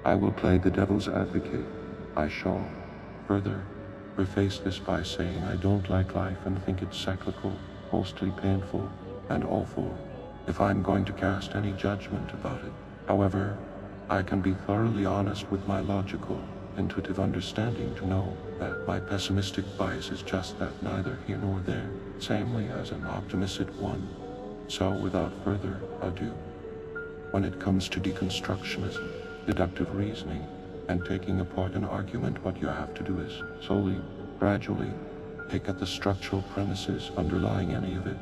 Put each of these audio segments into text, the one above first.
I will play the devil's advocate. I shall, further, preface this by saying I don't like life and think it's cyclical, mostly painful, and awful, if I'm going to cast any judgment about it. However, I can be thoroughly honest with my logical, intuitive understanding to know that my pessimistic bias is just that, neither here nor there, samely as an optimistic one. So without further ado, when it comes to deconstructionism, deductive reasoning, and taking apart an argument, what you have to do is slowly, gradually, pick at the structural premises underlying any of it.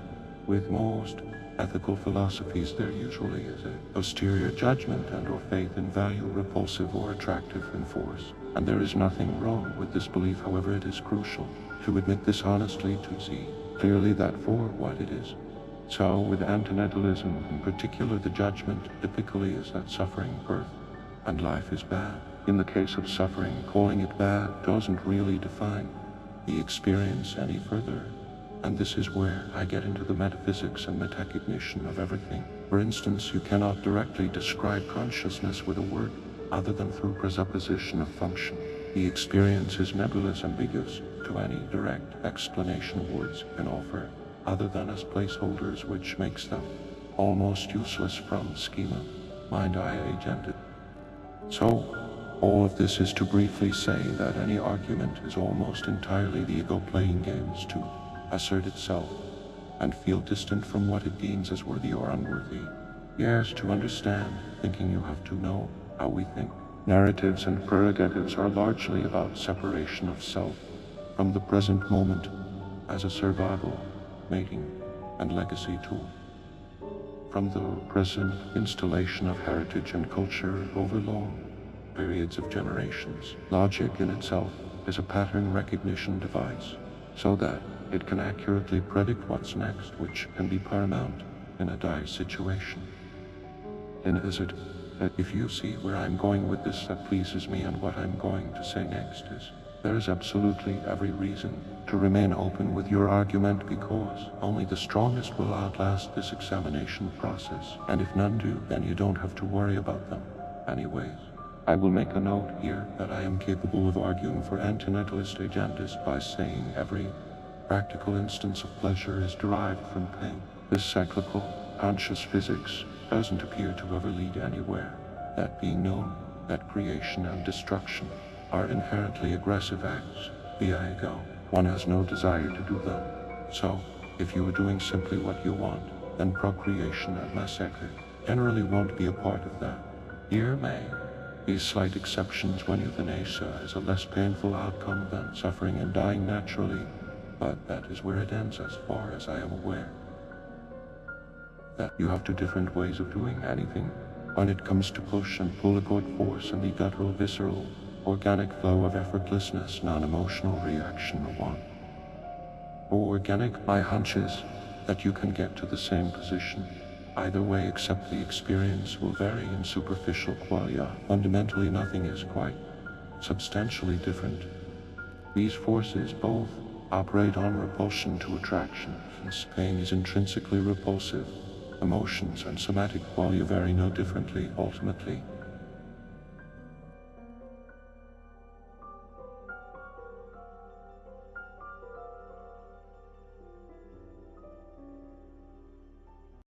With most ethical philosophies, there usually is a posterior judgment and or faith in value, repulsive or attractive in force. And there is nothing wrong with this belief. However, it is crucial to admit this honestly, to see clearly that for what it is. So with antinatalism in particular, the judgment typically is that suffering, birth, and life is bad. In the case of suffering, calling it bad doesn't really define the experience any further. And this is where I get into the metaphysics and metacognition of everything. For instance, you cannot directly describe consciousness with a word other than through presupposition of function. The experience is nebulous, ambiguous to any direct explanation words can offer, other than as placeholders, which makes them almost useless from schema, mind-eye agented. So, all of this is to briefly say that any argument is almost entirely the ego playing games to assert itself and feel distant from what it deems as worthy or unworthy. Yes, to understand thinking, you have to know how we think. Narratives and prerogatives are largely about separation of self from the present moment as a survival, mating, and legacy tool. From the present installation of heritage and culture over long periods of generations. Logic in itself is a pattern recognition device, so that it can accurately predict what's next, which can be paramount in a dire situation. And is it that if you see where I'm going with this, that pleases me, and what I'm going to say next is, there is absolutely every reason to remain open with your argument, because only the strongest will outlast this examination process, and if none do, then you don't have to worry about them anyways. I will make a note here that I am capable of arguing for antinatalist agendas by saying every practical instance of pleasure is derived from pain. This cyclical, conscious physics doesn't appear to ever lead anywhere. That being known, that creation and destruction are inherently aggressive acts. The ego, one has no desire to do them. So, if you are doing simply what you want, then procreation and massacre generally won't be a part of that. Here may be slight exceptions when euthanasia is a less painful outcome than suffering and dying naturally, but that is where it ends as far as I am aware. That you have two different ways of doing anything when it comes to push and pull, a good force and the guttural, visceral, organic flow of effortlessness, non-emotional reaction or want. Or organic, my hunch is that you can get to the same position either way, except the experience will vary in superficial qualia. Fundamentally, nothing is quite substantially different. These forces both operate on repulsion to attraction, since pain is intrinsically repulsive. Emotions and somatic qualia vary no differently. Ultimately,